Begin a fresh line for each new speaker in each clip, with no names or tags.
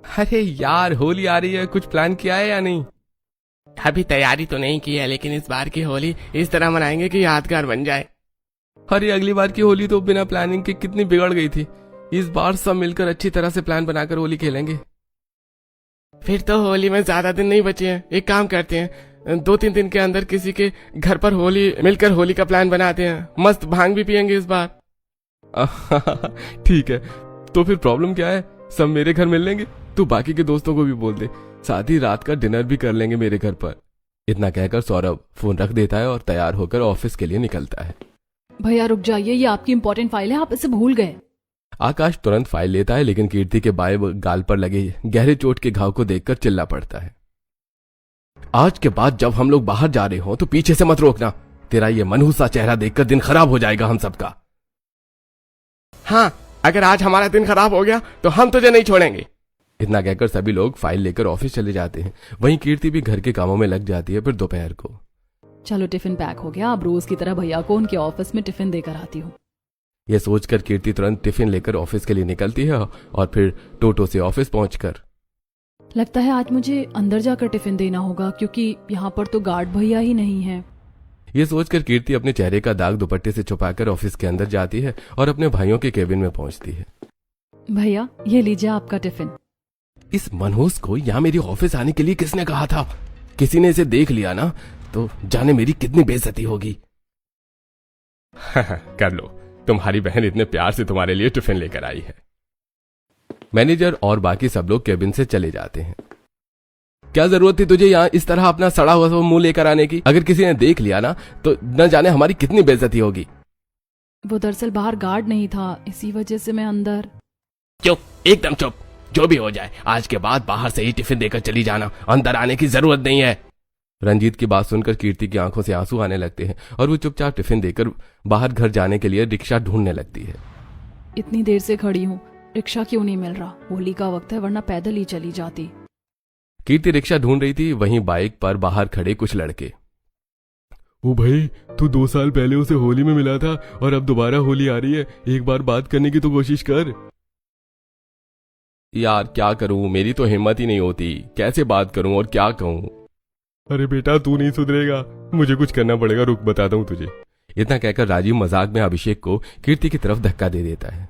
अरे यार, होली आ रही है, कुछ प्लान किया है या नहीं?
अभी तैयारी तो नहीं की है, लेकिन इस बार की होली इस तरह मनाएंगे कि यादगार बन जाए।
अरे अगली बार की होली तो बिना प्लानिंग के कितनी बिगड़ गई थी। इस बार सब मिलकर अच्छी तरह से प्लान बनाकर होली खेलेंगे।
फिर तो होली में ज्यादा दिन नहीं बचे हैं। एक काम करते हैं, 2-3 दिन के अंदर किसी के घर पर होली मिलकर होली का प्लान बनाते हैं। मस्त भांग भी पियेंगे इस बार।
ठीक है, तो फिर प्रॉब्लम क्या है? सब मेरे घर मिल लेंगे, तू बाकी के दोस्तों को भी बोल दे। साथ ही रात का डिनर भी कर लेंगे मेरे घर पर। इतना कहकर सौरभ फोन रख देता है और तैयार होकर ऑफिस के लिए निकलता है।
भैया रुक जाइए, ये आपकी इंपॉर्टेंट फाइल है, आप इसे भूल गए।
आकाश तुरंत फाइल लेता है, लेकिन कीर्ति के बाएं गाल पर लगे गहरे चोट के घाव को देखकर चिल्ला पड़ता है। आज के बाद जब हम लोग बाहर जा रहे हो तो पीछे से मत रोकना। तेरा ये मनहूसा चेहरा देखकर दिन खराब हो जाएगा हम सबका।
हाँ, अगर आज हमारा दिन खराब हो गया तो हम तुझे नहीं छोड़ेंगे।
इतना कहकर सभी लोग फाइल लेकर ऑफिस चले जाते हैं। वहीं कीर्ति भी घर के कामों में लग जाती है। फिर दोपहर को
चलो टिफिन पैक हो गया, अब रोज की तरह भैया को उनके ऑफिस में टिफिन देकर आती हूँ।
यह सोचकर कीर्ति तुरंत टिफिन लेकर ऑफिस के लिए निकलती है और फिर टोटो से ऑफिस पहुंचकर
लगता है आज मुझे अंदर जाकर टिफिन देना होगा, क्योंकि यहाँ पर तो गार्ड भैया ही नहीं है।
ये सोचकर कीर्ति अपने चेहरे का दाग दुपट्टे से छुपाकर ऑफिस के अंदर जाती है और अपने भाइयों के केबिन में पहुंचती है।
भैया ये लीजिए आपका टिफिन।
इस मनहूस को यहाँ मेरी ऑफिस आने के लिए किसने कहा था? किसी ने इसे देख लिया ना तो जाने मेरी कितनी बेइज्जती होगी। कर लो, तुम्हारी बहन इतने प्यार से तुम्हारे लिए टिफिन लेकर आई है। मैनेजर और बाकी सब लोग केबिन से चले जाते हैं। क्या जरूरत थी तुझे यहाँ इस तरह अपना सड़ा हुआ मुंह लेकर आने की? अगर किसी ने देख लिया ना तो न जाने हमारी कितनी बेइज्जती होगी।
वो दरअसल बाहर गार्ड नहीं था, इसी वजह से मैं अंदर।
चुप, एकदम चुप। जो भी हो जाए, आज के बाद बाहर से ही टिफिन देकर चली जाना, अंदर आने की जरूरत नहीं है।
रंजीत की बात सुनकर कीर्ति की आंखों से आंसू आने लगते हैं और वो चुपचाप टिफिन देकर बाहर घर जाने के लिए रिक्शा ढूंढने लगती है।
इतनी देर से खड़ी हूँ, रिक्शा क्यों नहीं मिल रहा? होली का वक्त है, वरना पैदल ही चली जाती।
कीर्ति रिक्शा ढूंढ रही थी, वहीं बाइक पर बाहर खड़े कुछ लड़के। ओ भाई, तू 2 साल पहले उसे होली में मिला था और अब दोबारा होली आ रही है, एक बार बात करने की तो कोशिश कर। यार क्या करूं, मेरी तो हिम्मत ही नहीं होती। कैसे बात करूं और क्या कहूं? अरे बेटा, तू नहीं सुधरेगा, मुझे कुछ करना पड़ेगा, रुक बताता हूं तुझे। इतना कहकर राजीव मजाक में अभिषेक को कीर्ति की तरफ धक्का दे देता है।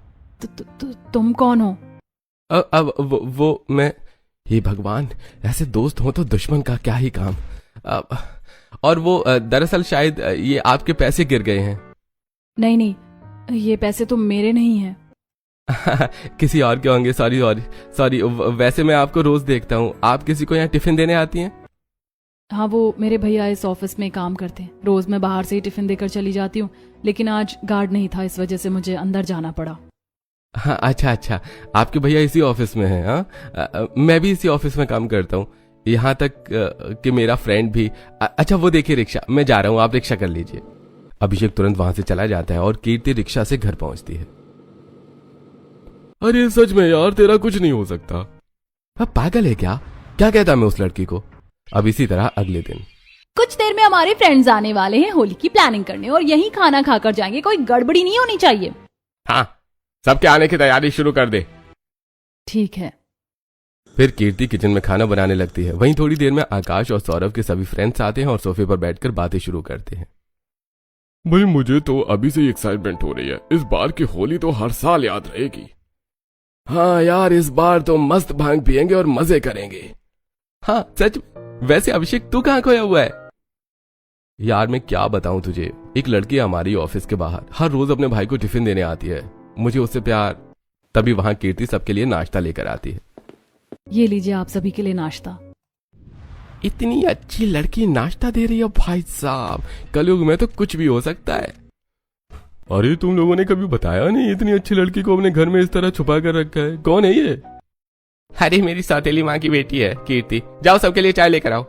तुम कौन हो?
अब वो मैं। हे भगवान, ऐसे दोस्त हो तो दुश्मन का क्या ही काम। और वो दरअसल शायद ये आपके पैसे गिर गए हैं।
नहीं, ये पैसे तो मेरे नहीं हैं।
किसी और के होंगे। सॉरी। वैसे मैं आपको रोज देखता हूँ। आप किसी को यहाँ टिफिन देने आती हैं?
हाँ, वो मेरे भैया इस ऑफिस में काम करते हैं। रोज मैं बाहर से ही टिफिन देकर चली जाती हूँ, लेकिन आज गार्ड नहीं था, इस वजह से मुझे अंदर जाना पड़ा।
हाँ, अच्छा, आपके भैया इसी ऑफिस में हैं? हाँ, मैं भी इसी ऑफिस में काम करता हूँ, यहाँ तक कि मेरा फ्रेंड भी। अच्छा, वो देखिए रिक्शा, मैं जा रहा हूँ, आप रिक्शा कर लीजिए। अभिषेक तुरंत वहां से चला जाता है और कीर्ति रिक्शा से घर पहुंचती है। अरे सच में यार, तेरा कुछ नहीं हो सकता। अब पागल है क्या कहता मैं उस लड़की को। अब इसी तरह अगले दिन
कुछ देर में हमारे फ्रेंड्स आने वाले हैं होली की प्लानिंग करने, और यहीं खाना खाकर जाएंगे, कोई गड़बड़ी नहीं होनी चाहिए।
हाँ, सबके आने की तैयारी शुरू कर दे।
ठीक है।
फिर कीर्ति किचन में खाना बनाने लगती है। वहीं थोड़ी देर में आकाश और सौरभ के सभी फ्रेंड्स आते हैं और सोफे पर बैठकर बातें शुरू करते हैं।
भाई, मुझे तो अभी से एक्साइटमेंट हो रही है। इस बार की होली तो हर साल याद रहेगी।
हाँ यार, इस बार तो मस्त भांग पियेंगे और मजे करेंगे। हाँ सच। वैसे अभिषेक, तू कहाँ खोया हुआ है? यार मैं क्या बताऊं तुझे, एक लड़की हमारी ऑफिस के बाहर हर रोज अपने भाई को टिफिन देने आती है। मुझे उससे प्यार। तभी वहां कीर्ति सबके लिए नाश्ता लेकर आती है।
ये लीजिए आप सभी के लिए नाश्ता।
इतनी अच्छी लड़की नाश्ता दे रही है भाई साहब, कलयुग में तो कुछ भी हो सकता है। अरे तुम लोगों ने कभी बताया नहीं, इतनी अच्छी लड़की को अपने घर में इस तरह छुपा कर रखा है। कौन है ये?
अरे मेरी सौतेली माँ की बेटी है कीर्ति। जाओ सबके लिए चाय लेकर आओ।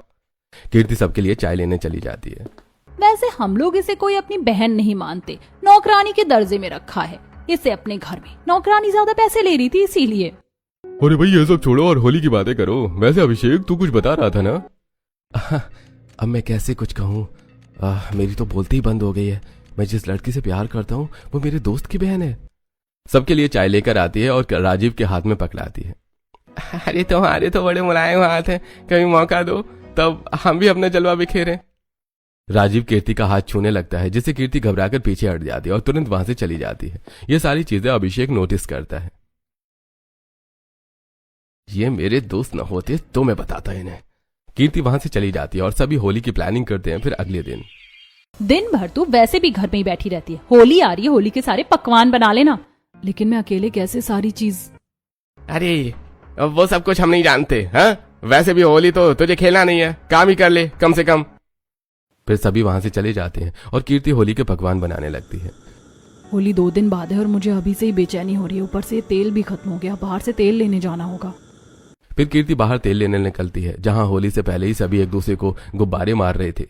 कीर्ति सबके लिए चाय लेने चली जाती है।
वैसे हम लोग इसे कोई अपनी बहन नहीं मानते, नौकरानी के दर्जे में रखा है। इसे अपने घर में नौकरानी ज्यादा पैसे ले रही थी, इसीलिए।
अरे भाई, ये सब छोड़ो और होली की बातें करो। वैसे अभिषेक, तू कुछ बता रहा था ना? अब मैं कैसे कुछ कहूँ, मेरी तो बोलती ही बंद हो गई है। मैं जिस लड़की से प्यार करता हूँ वो मेरे दोस्त की बहन है। सबके लिए चाय लेकर आती है और राजीव के हाथ में पकड़ाती है।
अरे तुम्हारे तो बड़े मुलायम हाथ हैं, कभी मौका दो तब हम भी अपना जलवा बिखेरें।
राजीव कीर्ति का हाथ छूने लगता है, जिससे कीर्ति घबराकर पीछे हट जाती है और तुरंत वहां से चली जाती है। ये सारी चीजें अभिषेक नोटिस करता है। ये मेरे दोस्त न होते तो मैं बताता इन्हें। कीर्ति वहां से चली जाती है और सभी होली की प्लानिंग करते हैं। फिर अगले
दिन भर तू वैसे भी घर में ही बैठी रहती है, होली आ रही है, होली के सारे पकवान बना लेना। लेकिन मैं अकेले कैसे सारी चीज।
अरे वो सब कुछ हम नहीं जानते। हाँ, वैसे भी होली तो तुझे खेलना नहीं है, काम ही कर ले कम से कम।
फिर सभी वहां से चले जाते हैं और कीर्ति होली के पकवान बनाने लगती है।
होली 2 दिन बाद है और मुझे अभी से ही बेचैनी हो रही है। ऊपर से तेल भी खत्म हो गया, बाहर से तेल लेने जाना होगा।
फिर कीर्ति बाहर तेल लेने निकलती है, जहां होली से पहले ही सभी एक दूसरे को गुब्बारे मार रहे थे।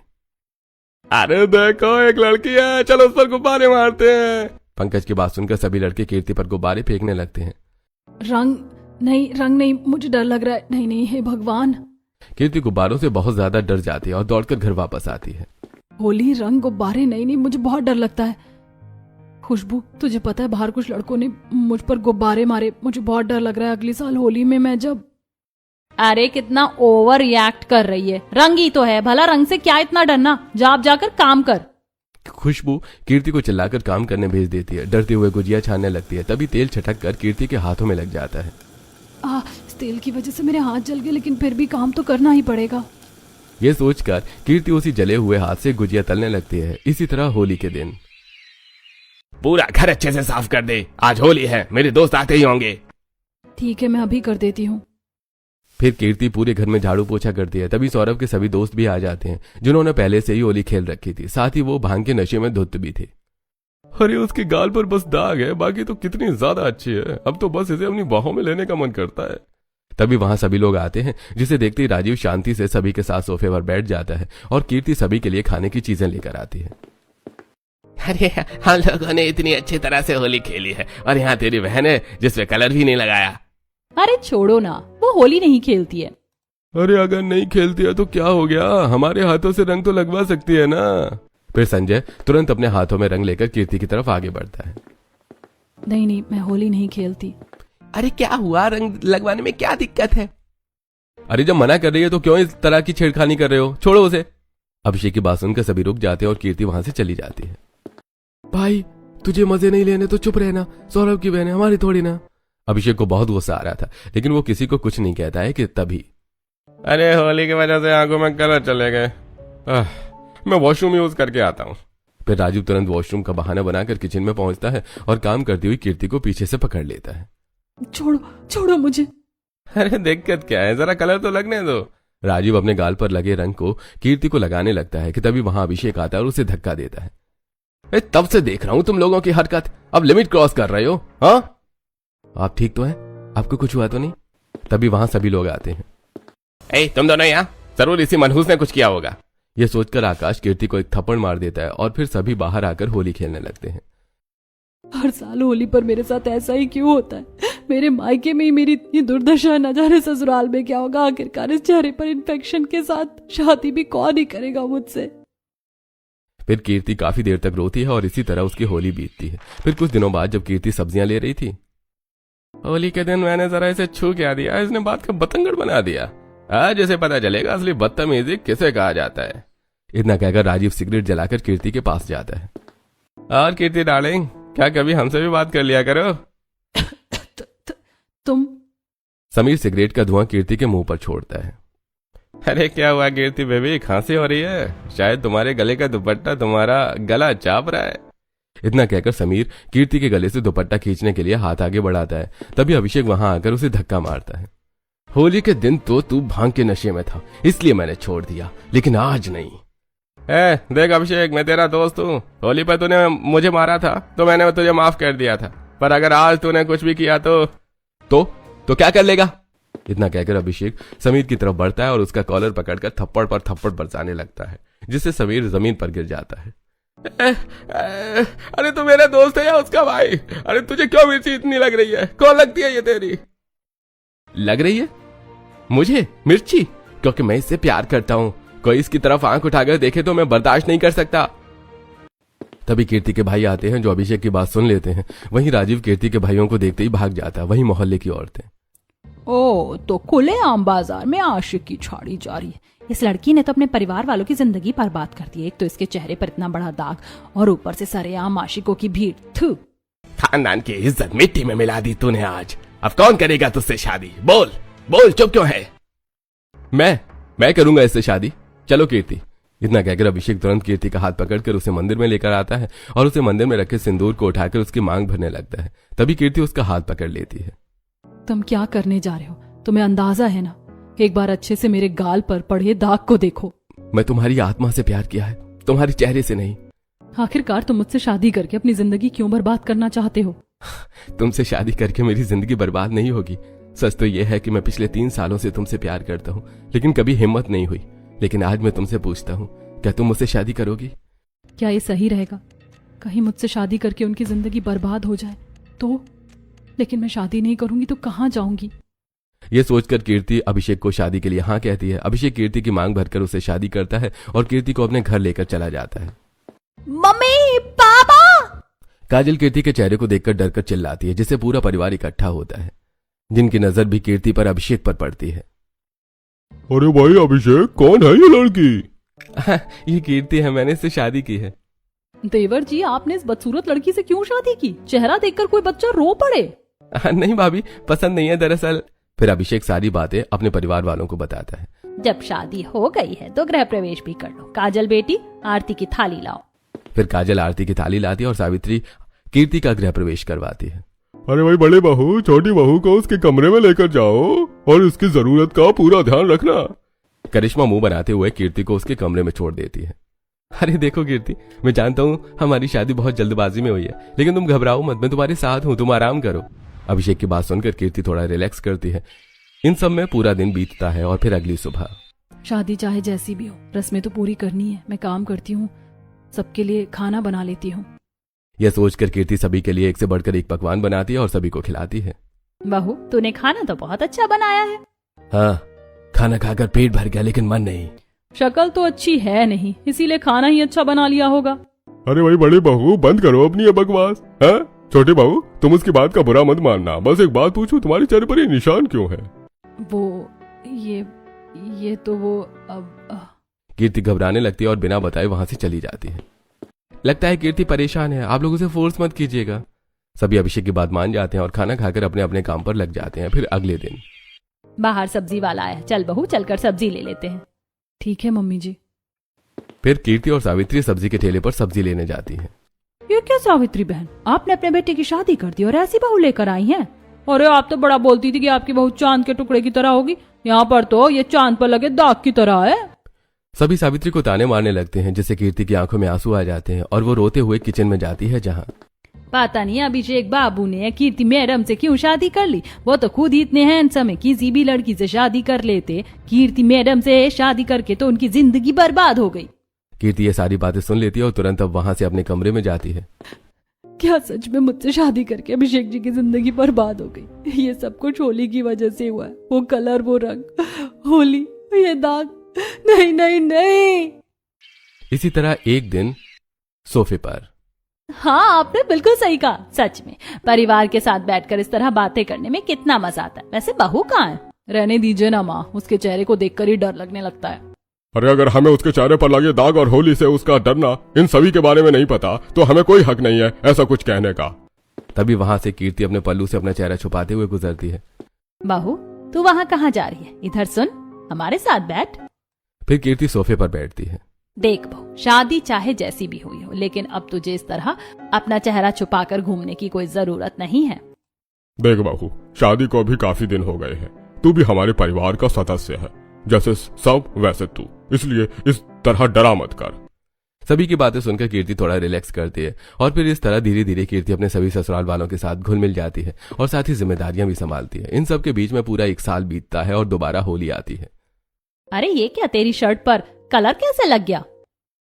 अरे देखो एक लड़की है, चलो उस पर गुब्बारे मारते हैं।
पंकज की बात सुनकर सभी लड़के कीर्ति पर गुब्बारे फेंकने लगते हैं।
रंग नहीं, मुझे डर लग रहा है। नहीं, हे भगवान।
कीर्ति गुब्बारों से बहुत ज्यादा डर जाती है और दौड़कर घर वापस आती है।
होली, रंग, गुब्बारे, नहीं, मुझे बहुत डर लगता है। खुशबू, तुझे पता है बाहर कुछ लड़कों ने मुझ पर गुब्बारे मारे, मुझे बहुत डर लग रहा है। अगले साल होली में मैं जब।
अरे कितना ओवर रिएक्ट कर रही है, रंग ही तो है, भला रंग से क्या इतना डरना, जा जाकर काम कर।
खुशबू कीर्ति को चिल्लाकर काम करने भेज देती है। डरते हुए गुजिया छानने लगती है। तभी तेल छटक कर कीर्ति के हाथों में लग जाता है।
इस तेल की वजह से मेरे हाथ जल गए, लेकिन फिर भी काम तो करना ही पड़ेगा।
ये सोचकर कीर्ति उसी जले हुए हाथ से गुजिया तलने लगती है। इसी तरह होली के दिन
पूरा घर अच्छे से साफ कर दे, आज होली है, मेरे दोस्त आते ही होंगे।
ठीक है, मैं अभी कर देती हूँ।
फिर कीर्ति पूरे घर में झाड़ू पोछा करती है। तभी सौरभ के सभी दोस्त भी आ जाते हैं, जिन्होंने पहले से ही होली खेल रखी थी। साथ ही वो भांग के नशे में धुत भी थे।
अरे उसके गाल पर बस दाग है, बाकी तो कितनी ज्यादा अच्छी है। अब तो बस इसे अपनी बाहों में लेने का मन करता है।
तभी वहां सभी लोग आते हैं, जिसे देखते ही राजीव शांति से सभी के साथ सोफे पर बैठ जाता है और कीर्ति सभी के लिए खाने की चीजें लेकर आती है।
अरे हम लोगों ने इतनी अच्छी तरह से होली खेली है और यहाँ तेरी बहन है जिसपे कलर भी नहीं लगाया।
अरे छोड़ो ना, वो होली नहीं खेलती है।
अरे अगर नहीं खेलती है तो क्या हो गया, हमारे हाथों से रंग तो लगवा सकती है ना।
फिर संजय तुरंत अपने हाथों में रंग लेकर कीर्ति की तरफ आगे बढ़ता है।
नहीं, मैं होली नहीं खेलती।
अरे क्या हुआ, रंग लगवाने में क्या दिक्कत है?
अरे जब मना कर रही है तो क्यों इस तरह की छेड़खानी कर रहे हो, छोड़ो उसे। अभिषेक की बात सुनकर सभी रुक जाते हैं और कीर्ति वहां से चली जाती है।
भाई तुझे मजे नहीं लेने तो चुप रहना, सौरभ की बहन है, हमारी थोड़ी ना।
अभिषेक को बहुत गुस्सा आ रहा था, लेकिन वो किसी को कुछ नहीं कहता है कि तभी
अरे होली की वजह से आंखों में कलर चले गए, मैं वॉशरूम यूज करके आता हूँ।
फिर राजीव तुरंत वॉशरूम का बहाना बनाकर किचन में पहुंचता है और काम करती हुई कीर्ति को पीछे से पकड़ लेता है।
छोड़ो मुझे।
अरे दिक्कत क्या है, जरा कलर तो लगने दो।
राजीव अपने गाल पर लगे रंग को कीर्ति को लगाने लगता है कि तभी वहां अभिषेक आता है और उसे धक्का देता है।
तब से देख रहा हूँ तुम लोगों की हरकत, अब लिमिट क्रॉस कर रहे हो। हाँ,
आप ठीक तो हैं? आपको कुछ हुआ तो नहीं? तभी वहां सभी लोग आते हैं।
तुम दोनों यहाँ, जरूर इसी मनहूस ने कुछ किया होगा।
यह सोचकर आकाश कीर्ति को एक थप्पड़ मार देता है और फिर सभी बाहर आकर होली खेलने लगते हैं।
हर साल होली पर मेरे साथ ऐसा ही क्यों होता है? मेरे मायके में ही मेरी इतनी दुर्दशा, न जाने ससुराल में क्या होगा। आखिरकार इस चेहरे पर इन्फेक्शन के साथ शादी भी कौन ही करेगा मुझसे।
फिर कीर्ति काफी देर तक रोती है और इसी तरह उसकी होली बीतती है। फिर कुछ दिनों बाद जब कीर्ति सब्जियां ले रही थी,
होली के दिन मैंने जरा इसे छू क्या दिया, इसने बात का बतंगड़ बना दिया। आज इसे पता चलेगा असली बदतमीजी किसे कहा जाता है।
इतना कहकर राजीव सिगरेट जलाकर कीर्ति के पास जाता है।
और कीर्ति डार्लिंग, क्या कभी हमसे भी बात कर लिया करो?
तुम?
समीर सिगरेट का धुआं कीर्ति के मुंह पर छोड़ता है।
अरे क्या हुआ कीर्ति बेबी, खांसी हो रही है? शायद तुम्हारे गले का दुपट्टा तुम्हारा गला चाप रहा है।
इतना कहकर समीर कीर्ति के गले से दुपट्टा खींचने के लिए हाथ आगे बढ़ाता है। तभी अभिषेक वहां आकर उसे धक्का मारता है।
होली के दिन तो तू भांग के नशे में था, इसलिए मैंने छोड़ दिया, लेकिन आज नहीं। देख अभिषेक, मैं तेरा दोस्त हूँ। होली पर तूने मुझे मारा था तो मैंने तुझे माफ कर दिया था, पर अगर आज तूने कुछ भी किया
तो क्या कर लेगा? इतना कहकर अभिषेक समीर की तरफ बढ़ता है और उसका कॉलर पकड़कर थप्पड़ पर थप्पड़ बरसाने लगता है, जिससे समीर जमीन पर गिर जाता है।
अरे तू मेरा दोस्त है या उसका भाई? अरे तुझे क्यों मिर्ची इतनी लग रही है? कौन लगती है ये तेरी?
लग रही है मुझे मिर्ची? क्योंकि मैं इससे प्यार करता हूं। कोई इसकी तरफ आंख उठाकर देखे तो मैं बर्दाश्त नहीं कर सकता। तभी कीर्ति के भाई आते हैं, जो अभिषेक की बात सुन लेते हैं। वहीं राजीव कीर्ति के भाइयों को देखते ही भाग जाता है। वहीं मोहल्ले की औरतें,
ओ, तो खुलेआम बाजार में आशिक की छाड़ी जा रही है। इस लड़की ने तो अपने परिवार वालों की जिंदगी बर्बाद कर दी है। एक तो इसके चेहरे पर इतना बड़ा दाग और ऊपर से सरेआम आशिकों की भीड़। थू।
खानदान की इज्जत मिट्टी में मिला दी तूने आज। अब कौन करेगा तुझसे शादी? बोल बोल, चुप क्यों है?
मैं करूंगा इससे शादी। चलो कीर्ति। इतना कहकर अभिषेक तुरंत कीर्ति का हाथ पकड़कर उसे मंदिर में लेकर आता है और उसे मंदिर में रखे सिंदूर को उठाकर उसकी मांग भरने लगता है। तभी कीर्ति उसका हाथ पकड़ लेती है।
तुम क्या करने जा रहे हो? तुम्हें अंदाजा है ना? एक बार अच्छे से मेरे गाल पर पड़े दाग को देखो।
मैं तुम्हारी आत्मा से प्यार किया है, तुम्हारे चेहरे से नहीं।
आखिरकार तुम मुझसे शादी करके अपनी जिंदगी क्यों बर्बाद करना चाहते हो?
तुमसे शादी करके मेरी जिंदगी बर्बाद नहीं होगी। सच तो यह है कि मैं पिछले 3 सालों से तुमसे प्यार करता हूँ, लेकिन कभी हिम्मत नहीं हुई। लेकिन आज मैं तुमसे पूछता हूँ, क्या तुम मुझसे शादी करोगी?
क्या ये सही रहेगा? कहीं मुझसे शादी करके उनकी जिंदगी बर्बाद हो जाए तो? लेकिन मैं शादी नहीं करूंगी तो कहाँ जाऊंगी?
ये सोचकर कीर्ति अभिषेक को शादी के लिए हाँ कहती है। अभिषेक कीर्ति की मांग भरकर उसे शादी करता है और कीर्ति को अपने घर लेकर चला जाता है।
मम्मी, पापा।
काजल कीर्ति के चेहरे को देखकर डरकर चिल्लाती है, जिससे पूरा परिवार इकट्ठा होता है, जिनकी नजर भी कीर्ति पर अभिषेक पर पड़ती है।
अरे भाई अभिषेक, कौन है ये लड़की?
ये कीर्ति है, मैंने इससे शादी की है।
देवर जी, आपने इस बदसूरत लड़की से क्यों शादी की? चेहरा देखकर कोई बच्चा रो पड़े।
नहीं भाभी, पसंद नहीं है दरअसल। फिर अभिषेक सारी बातें अपने परिवार वालों को बताता है।
जब शादी हो गई है तो गृह प्रवेश भी कर लो। काजल बेटी, आरती की थाली लाओ।
फिर काजल आरती की थाली लाती है और सावित्री कीर्ति का गृह प्रवेश करवाती है।
अरे भाई बड़े बहू, छोटी बहू को उसके कमरे में लेकर जाओ और उसकी जरूरत का पूरा ध्यान रखना।
करिश्मा मुंह बनाते हुए कीर्ति को उसके कमरे में छोड़ देती है। अरे देखो कीर्ति, मैं जानता हूँ हमारी शादी बहुत जल्दबाजी में हुई है, लेकिन तुम घबराओ मत, मैं तुम्हारे साथ हूँ, तुम आराम करो। अभिषेक की बात सुनकर कीर्ति थोड़ा रिलैक्स करती है। इन सब में पूरा दिन बीतता है और फिर अगली सुबह।
शादी चाहे जैसी भी हो, रस्में तो पूरी करनी है। मैं काम करती हूँ, सबके लिए खाना बना लेती हूँ।
यह सोचकर कीर्ति सभी के लिए एक से बढ़कर एक पकवान बनाती है और सभी को खिलाती है।
बहू, तूने खाना तो बहुत अच्छा बनाया है।
हाँ, खाना खाकर पेट भर गया लेकिन मन नहीं।
शक्ल तो अच्छी है नहीं, इसीलिए खाना ही अच्छा बना लिया होगा।
अरे भाई बड़े बहू, बंद करो अपनी ये बकवास। है छोटे बहू, तुम उसकी बात का बुरा मत मानना। बस एक बात पूछूं, तुम्हारे चेहरे पर ये निशान क्यों है?
वो ये तो वो अब
कीर्ति घबराने लगती है और बिना बताए वहां से चली जाती है। लगता है कीर्ति परेशान है, आप लोग उसे फोर्स मत कीजिएगा। सभी अभिषेक की बात मान जाते हैं और खाना खाकर अपने अपने काम पर लग जाते हैं। फिर अगले दिन
बाहर सब्जी वाला आया, चल बहू चलकर सब्जी ले लेते हैं।
ठीक है मम्मी जी।
फिर कीर्ति और सावित्री सब्जी के ठेले पर सब्जी लेने जाती है।
ये क्या सावित्री बहन, आपने अपने बेटे की शादी कर दी और ऐसी बहू लेकर आई हैं? अरे आप तो बड़ा बोलती थी कि आपकी बहू चांद के टुकड़े की तरह होगी, यहाँ पर तो ये चांद पर लगे दाग की तरह है।
सभी सावित्री को ताने मारने लगते हैं, जिससे कीर्ति की आंखों में आंसू आ जाते हैं और वो रोते हुए किचन में जाती है, जहाँ
पता नहीं अभिषेक बाबू ने कीर्ति मैडम से क्यों शादी कर ली। वो तो खुद ही इतने हैंडसम है, किसी भी लड़की से शादी कर लेते। कीर्ति मैडम से शादी करके तो उनकी जिंदगी बर्बाद हो गई।
कीर्ति ये सारी बातें सुन लेती है और तुरंत अब वहां से अपने कमरे में जाती है।
क्या सच में मुझसे शादी करके अभिषेक जी की जिंदगी बर्बाद हो गई? ये सब कुछ होली की वजह से हुआ है। वो कलर, वो रंग, होली, ये दाग। नहीं नहीं नहीं।
इसी तरह एक दिन सोफे पर।
हाँ, आपने बिल्कुल सही कहा। सच में परिवार के साथ बैठकर इस तरह बातें करने में कितना मजा आता है। वैसे बहू कहाँ है?
रहने दीजिए ना माँ, उसके चेहरे को देखकर ही डर लगने लगता है।
अरे अगर हमें उसके चेहरे पर लगे दाग और होली से उसका डरना, इन सभी के बारे में नहीं पता, तो हमें कोई हक नहीं है ऐसा कुछ कहने का।
तभी वहां से कीर्ति अपने पल्लू से अपना चेहरा छुपाते हुए गुजरती है।
बहू, तू वहाँ कहाँ जा रही है? इधर सुन, हमारे साथ बैठ।
फिर कीर्ति सोफे पर बैठती है।
देख बहू, शादी चाहे जैसी भी हुई हो, लेकिन अब तुझे इस तरह अपना चेहरा छुपाकर घूमने की कोई जरूरत नहीं है।
देख बहू, शादी को अभी काफी दिन हो गए हैं। तू भी हमारे परिवार का सदस्य है, जैसे सब वैसे तू, इसलिए इस तरह डरा मत कर।
सभी की बातें सुनकर कीर्ति थोड़ा रिलैक्स करती है और फिर इस तरह धीरे धीरे कीर्ति अपने सभी ससुराल वालों के साथ घुल मिल जाती है और साथ ही जिम्मेदारियां भी संभालती है। इन सब के बीच में पूरा 1 साल बीतता है और दोबारा होली आती है।
अरे ये क्या, तेरी शर्ट पर कलर कैसे लग गया?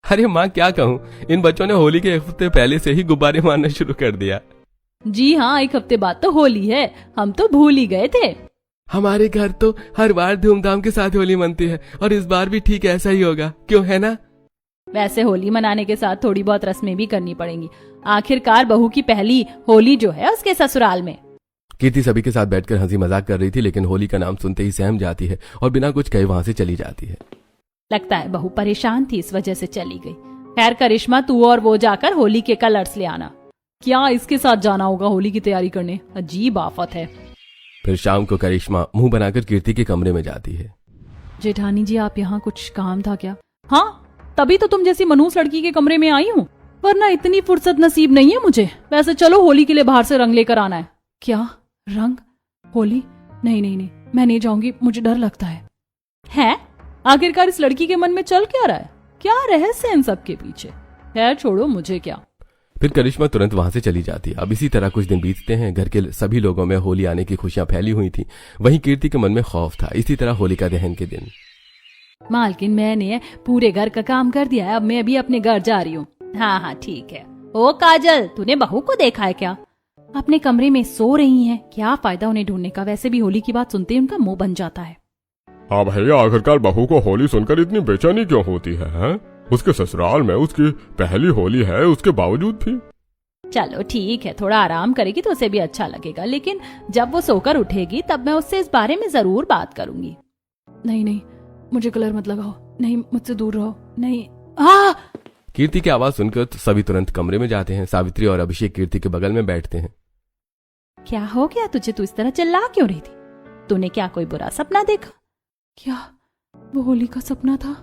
अरे माँ क्या कहूँ, इन बच्चों ने होली के 1 हफ्ते पहले से ही गुब्बारे मारना शुरू कर दिया।
जी हाँ, 1 हफ्ते बाद तो होली है, हम तो भूल ही गए थे।
हमारे घर तो हर बार धूमधाम के साथ होली मनती है और इस बार भी ठीक ऐसा ही होगा, क्यों है ना?
वैसे होली मनाने के साथ थोड़ी बहुत रस्में भी करनी पड़ेंगी। आखिरकार बहू की पहली होली जो है उसके ससुराल में।
कीर्ति सभी के साथ बैठकर हंसी मजाक कर रही थी, लेकिन होली का नाम सुनते ही सहम जाती है और बिना कुछ कहे वहां से चली जाती है।
लगता है बहू परेशान थी, इस वजह से चली गई। खैर करिश्मा, तू और वो जाकर होली के कलर्स ले आना। क्या इसके साथ जाना होगा होली की तैयारी करने? अजीब आफत है।
फिर शाम को करिश्मा मुंह बनाकर कीर्ति के कमरे में जाती है।
जेठानी जी, आप यहाँ कुछ काम था क्या? हाँ, तभी तो तुम जैसी मनहूस लड़की के कमरे में आई हूँ, वरना इतनी फुर्सत नसीब नहीं है मुझे। वैसे चलो, होली के लिए बाहर से रंग लेकर आना है। क्या रंग? होली? नहीं नहीं नहीं, मैं नहीं जाऊंगी, मुझे डर लगता है? आखिरकार इस लड़की के मन में चल क्या रहा है? क्या रहस्य है इन सब के पीछे? खैर छोड़ो, मुझे क्या।
फिर करिश्मा तुरंत वहां से चली जाती है। अब इसी तरह कुछ दिन बीतते हैं। घर के सभी लोगों में होली आने की खुशियां फैली हुई थी, वहीं कीर्ति के मन में खौफ था। इसी तरह होलिका दहन के दिन।
मालकिन, मैंने पूरे घर का काम कर दिया है, अब मैं अभी अपने घर जा रही हूँ। हाँ ठीक है। ओ काजल, तूने बहू को देखा है क्या? अपने कमरे में सो रही हैं। क्या फायदा उन्हें ढूंढने का, वैसे भी होली की बात सुनते ही उनका मुंह बन जाता है।
हाँ भैया, आखिरकार बहू को होली सुनकर इतनी बेचैनी क्यों होती है? उसके ससुराल में उसकी पहली होली है, उसके बावजूद भी।
चलो ठीक है, थोड़ा आराम करेगी तो उसे भी अच्छा लगेगा, लेकिन जब वो सोकर उठेगी तब मैं उससे इस बारे में जरूर बात करूंगी।
नहीं नहीं, मुझे कलर मत लगाओ, नहीं, मुझसे दूर रहो, नहीं।
कीर्ति की आवाज सुनकर सभी तुरंत कमरे में जाते हैं। सावित्री और अभिषेक कीर्ति के बगल में बैठते हैं।
क्या हो गया तुझे? तू इस तरह चिल्ला क्यों रही थी? तूने क्या कोई बुरा सपना देखा?
क्या वो होली का सपना था?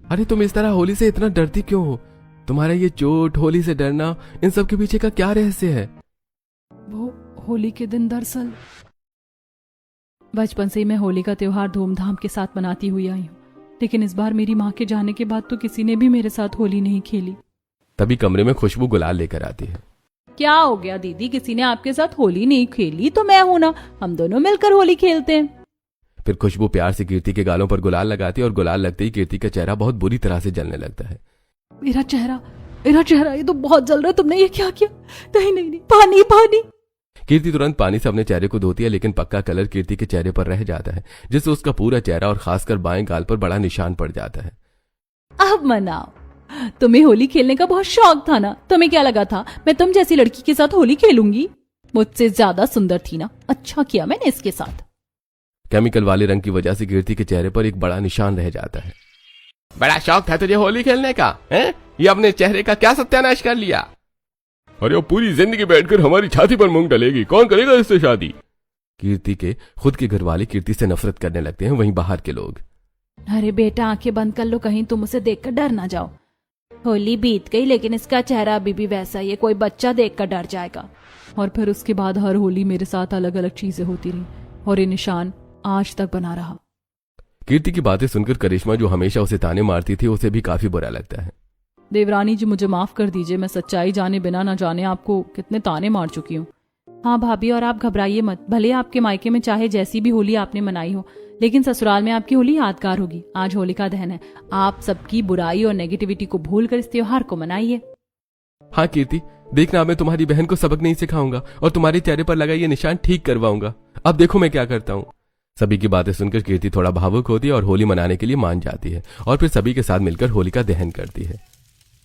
अरे तुम इस तरह होली से इतना डरती क्यों हो? तुम्हारा ये चोट, होली से डरना, इन सब के पीछे का क्या रहस्य है?
वो होली के दिन दरअसल
बचपन से ही मैं होली का त्योहार धूमधाम के साथ मनाती हुई आई हूँ, लेकिन इस बार मेरी माँ के जाने के बाद तो किसी ने भी मेरे साथ होली नहीं खेली।
तभी कमरे में खुशबू गुलाल लेकर आती है।
क्या हो गया दीदी, किसी ने आपके साथ होली नहीं खेली तो मैं हूं ना, हम दोनों मिलकर होली खेलते हैं।
फिर खुशबू प्यार से कीर्ति के गालों पर गुलाल लगाती है और गुलाल लगते ही कीर्ति का चेहरा बहुत बुरी तरह से जलने लगता है।
मेरा चेहरा ये तो बहुत जल रहा है, तुमने ये क्या किया? नहीं नहीं नहीं, पानी पानी।
कीर्ति तुरंत पानी से अपने चेहरे को धोती है, लेकिन पक्का कलर कीर्ति के चेहरे पर रह जाता है, जिससे उसका पूरा चेहरा और खासकर बाएं गाल पर बड़ा निशान पड़ जाता है।
अब मनाओ, तुम्हें होली खेलने का बहुत शौक था ना? तुम्हें क्या लगा था मैं तुम जैसी लड़की के साथ होली खेलूंगी? मुझसे ज्यादा सुंदर थी ना, अच्छा किया मैंने इसके साथ।
केमिकल वाले रंग की वजह से कीर्ति के चेहरे पर एक बड़ा निशान रह जाता है। बड़ा शौक था तुझे होली खेलने का, हैं? ये अपने चेहरे का क्या सत्यानाश कर लिया?
अरे वो पूरी जिंदगी बैठकर हमारी छाती पर मूंग डलेगी, कौन करेगा इससे शादी?
कीर्ति के खुद के घर वाले कीर्ति से नफरत करने लगते हैं, वहीं बाहर के लोग।
अरे बेटा, आंखें बंद कर लो, कहीं तुम उसे देखकर डर ना जाओ। होली बीत गई लेकिन इसका चेहरा अभी भी वैसा ही है, कोई बच्चा देखकर डर जाएगा।
और फिर उसके बाद हर होली मेरे साथ अलग अलग चीजें होती रही और ये निशान आज तक बना रहा।
कीर्ति की बातें सुनकर करिश्मा, जो हमेशा उसे ताने मारती थी, उसे भी काफी बुरा लगता है।
देवरानी जी, मुझे माफ कर दीजिए, मैं सच्चाई जाने बिना न जाने आपको कितने ताने मार चुकी हूँ।
हाँ भाभी, और आप घबराइए मत, भले आपके मायके में चाहे जैसी भी होली आपने मनाई हो, लेकिन ससुराल में आपकी होली यादगार होगी। आज होलिका दहन है, आप सबकी बुराई और नेगेटिविटी को भूलकर इस त्योहार को मनाइए।
हाँ कीर्ति, देखना, मैं तुम्हारी बहन को सबक नहीं सिखाऊंगा और तुम्हारे चेहरे पर लगा ये निशान ठीक करवाऊंगा। अब देखो मैं क्या करता हूँ। सभी की बातें सुनकर कीर्ति थोड़ा भावुक होती है और होली मनाने के लिए मान जाती है और फिर सभी के साथ मिलकर होलिका दहन करती है।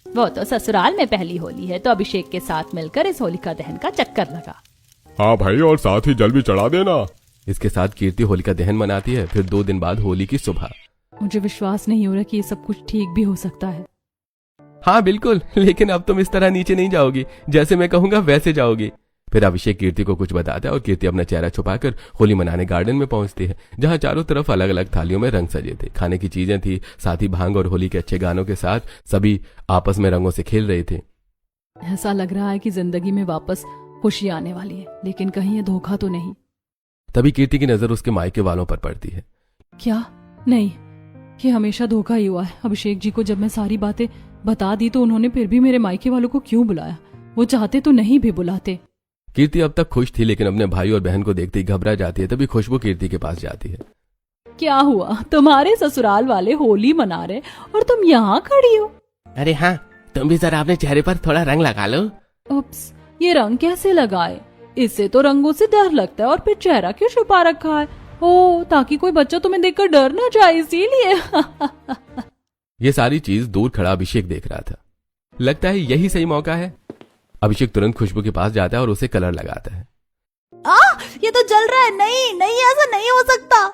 वो तो ससुराल में पहली होली है, तो अभिषेक के साथ मिलकर इस होलिका दहन का चक्कर लगा।
हाँ भाई, और साथ ही जल भी चढ़ा देना।
इसके साथ कीर्ति होलिका दहन मनाती है। फिर 2 दिन बाद होली की सुबह।
मुझे विश्वास नहीं हो रहा कि ये सब कुछ ठीक भी हो सकता है।
हाँ बिल्कुल, लेकिन अब तुम इस तरह नीचे नहीं जाओगी, जैसे मैं कहूंगा वैसे जाओगी। फिर अभिषेक कीर्ति को कुछ बताता है और कीर्ति अपना चेहरा छुपाकर होली मनाने गार्डन में पहुंचती है, जहां चारों तरफ अलग अलग थालियों में रंग सजे थे, खाने की चीजें थी, साथ ही भांग और होली के अच्छे गानों के साथ सभी आपस में रंगों से खेल रहे थे।
ऐसा लग रहा है कि जिंदगी में वापस खुशी आने वाली है, लेकिन कहीं ये धोखा तो नहीं।
तभी कीर्ति की नजर उसके मायके वालों पर पड़ती है।
क्या? नहीं, ये हमेशा धोखा ही हुआ है। अभिषेक जी को जब मैं सारी बातें बता दी तो उन्होंने फिर भी मेरे मायके वालों को क्यों बुलाया? वो चाहते तो नहीं भी बुलाते।
कीर्ति अब तक खुश थी, लेकिन अपने भाई और बहन को देखते ही घबरा जाती है। तभी खुशबू कीर्ति के पास जाती है।
क्या हुआ? तुम्हारे ससुराल वाले होली मना रहे और तुम यहाँ खड़ी हो?
अरे हाँ, तुम भी जरा अपने चेहरे पर थोड़ा रंग लगा लो।
उप्स, ये रंग कैसे लगाए? इससे तो रंगों से डर लगता है, और फिर चेहरा क्यों छुपा रखा है? ओ, ताकि कोई बच्चा तुम्हें देखकर डर ना जाए, इसीलिए।
ये सारी चीज दूर खड़ा अभिषेक देख रहा था। लगता है यही सही मौका है। अभिषेक तुरंत खुशबू के पास जाता है और उसे कलर लगाता है।
ये तो जल रहा है। नहीं नहीं, ऐसा नहीं हो सकता।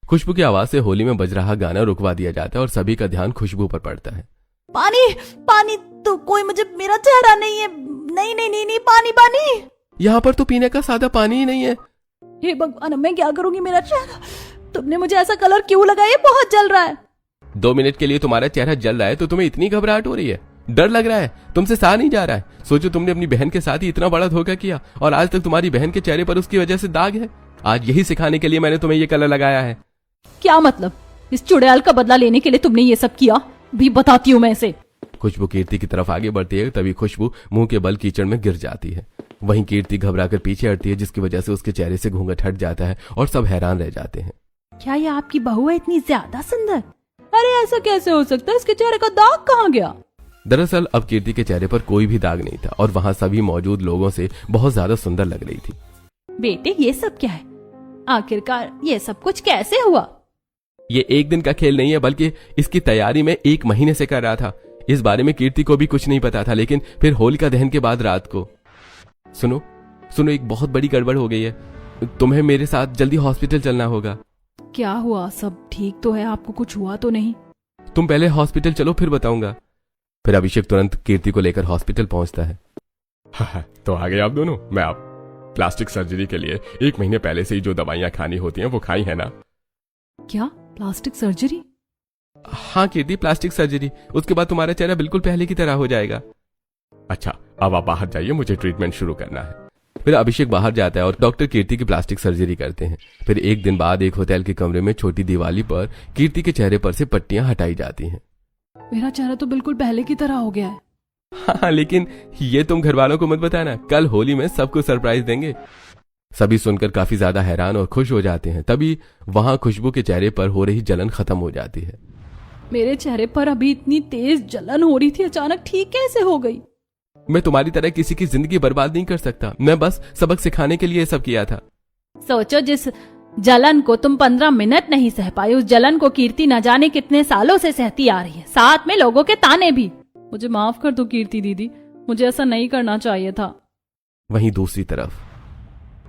खुशबू की आवाज से होली में बज रहा गाना रुकवा दिया जाता है और सभी का ध्यान खुशबू पर पड़ता है।
पानी पानी, तो कोई मुझे, मेरा चेहरा नहीं है। नहीं नहीं नहीं नहीं, पानी पानी।
यहाँ पर तो पीने का सादा पानी ही नहीं है।
हे भगवान, मैं क्या करूंगी? मेरा चेहरा, तुमने मुझे ऐसा कलर क्यों लगाया? ये बहुत जल रहा है।
2 मिनट के लिए तुम्हारा चेहरा जल रहा है तो तुम्हें इतनी घबराहट हो रही है, डर लग रहा है, तुमसे सहा नहीं जा रहा है। सोचो तुमने अपनी बहन के साथ ही इतना बड़ा धोखा किया और आज तक तुम्हारी बहन के चेहरे पर उसकी वजह से दाग है। आज यही सिखाने के लिए मैंने तुम्हें ये कलर लगाया है।
क्या मतलब? इस चुड़ैल का बदला लेने के लिए तुमने ये सब किया? भी बताती हूँ मैं इसे।
खुशबू कीर्ति की तरफ आगे बढ़ती है, तभी खुशबू मुंह के बल कीचड़ में गिर जाती है। वहीं कीर्ति घबराकर पीछे हटती है, जिसकी वजह से उसके चेहरे से घूंघट हट जाता है और सब हैरान रह जाते हैं।
क्या ये आपकी बहू है इतनी ज्यादा सुंदर?
अरे ऐसा कैसे हो सकता है? इसके चेहरे का दाग कहाँ गया?
दरअसल अब कीर्ति के चेहरे पर कोई भी दाग नहीं था और वहां सभी मौजूद लोगों से बहुत ज्यादा सुंदर लग रही थी।
बेटे, ये सब क्या है? आखिरकार ये सब कुछ कैसे हुआ?
ये एक दिन का खेल नहीं है, बल्कि इसकी तैयारी में 1 महीने से कर रहा था। इस बारे में कीर्ति को भी कुछ नहीं पता था, लेकिन फिर होलिका दहन के बाद रात को सुनो सुनो, एक बहुत बड़ी गड़बड़ हो गई है। तुम्हें मेरे साथ जल्दी हॉस्पिटल चलना होगा।
क्या हुआ? सब ठीक तो है? आपको कुछ हुआ तो नहीं?
तुम पहले हॉस्पिटल चलो, फिर बताऊंगा। फिर अभिषेक तुरंत कीर्ति को लेकर हॉस्पिटल पहुंचता है।
हाँ, तो आ गए आप दोनों। मैं आप प्लास्टिक सर्जरी के लिए 1 महीने पहले से ही जो दवाइयां खानी होती हैं वो खाई है ना?
क्या प्लास्टिक सर्जरी?
हाँ कीर्ति, प्लास्टिक सर्जरी। उसके बाद तुम्हारा चेहरा बिल्कुल पहले की तरह हो जाएगा।
अच्छा, अब आप बाहर जाइए, मुझे ट्रीटमेंट शुरू करना है।
फिर अभिषेक बाहर जाता है और डॉक्टर कीर्ति की प्लास्टिक सर्जरी करते हैं। फिर 1 दिन बाद एक होटल के कमरे में छोटी दीवाली पर कीर्ति के चेहरे पर से पट्टियां हटाई जाती हैं।
मेरा चेहरा तो बिल्कुल पहले की तरह हो गया है।
हाँ, लेकिन ये तुम घर वालों को मत बताना, कल होली में सबको सरप्राइज देंगे। सभी सुनकर काफी ज्यादा हैरान और खुश हो जाते हैं। तभी वहां खुशबू के चेहरे पर हो रही जलन खत्म हो जाती है।
मेरे चेहरे पर अभी इतनी तेज जलन हो रही थी, अचानक ठीक कैसे हो गई?
मैं तुम्हारी तरह किसी की जिंदगी बर्बाद नहीं कर सकता। मैं बस सबक सिखाने के लिए सब किया था।
सोचो, जिस जलन को तुम 15 मिनट नहीं सह पाए, उस जलन को कीर्ति न जाने कितने सालों से सहती आ रही है, साथ में लोगों के ताने भी।
मुझे माफ कर दो कीर्ति दीदी, मुझे ऐसा नहीं करना चाहिए था।
वहीं दूसरी तरफ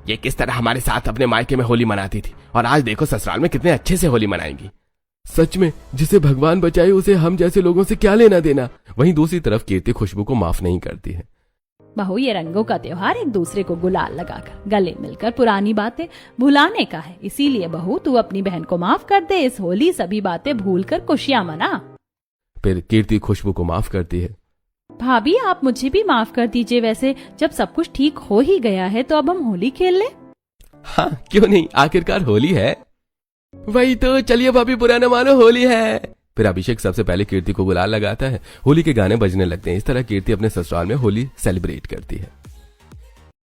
ये किस तरह हमारे साथ अपने मायके में होली मनाती थी और आज देखो ससुराल में कितने अच्छे से होली मनाएंगी। सच में जिसे भगवान बचाए उसे हम जैसे लोगों से क्या लेना देना। वहीं दूसरी तरफ कीर्ति खुशबू को माफ नहीं करती है।
बहू, ये रंगों का त्योहार एक दूसरे को गुलाल लगाकर गले मिलकर पुरानी बातें भुलाने का है। इसीलिए बहू, तू अपनी बहन को माफ कर दे। इस होली सभी बातें भूलकर खुशियां मना।
फिर कीर्ति खुशबू को माफ करती है।
भाभी, आप मुझे भी माफ कर दीजिए। वैसे जब सब कुछ ठीक हो ही गया है तो अब हम होली खेल लें।
हाँ, क्यों नहीं, आखिरकार होली है। वही तो, चलिए भाभी, बुरा न मानो, होली है। फिर अभिषेक सबसे पहले कीर्ति को गुलाल लगाता है। होली के गाने बजने लगते हैं। इस तरह कीर्ति अपने ससुराल में होली सेलिब्रेट करती है।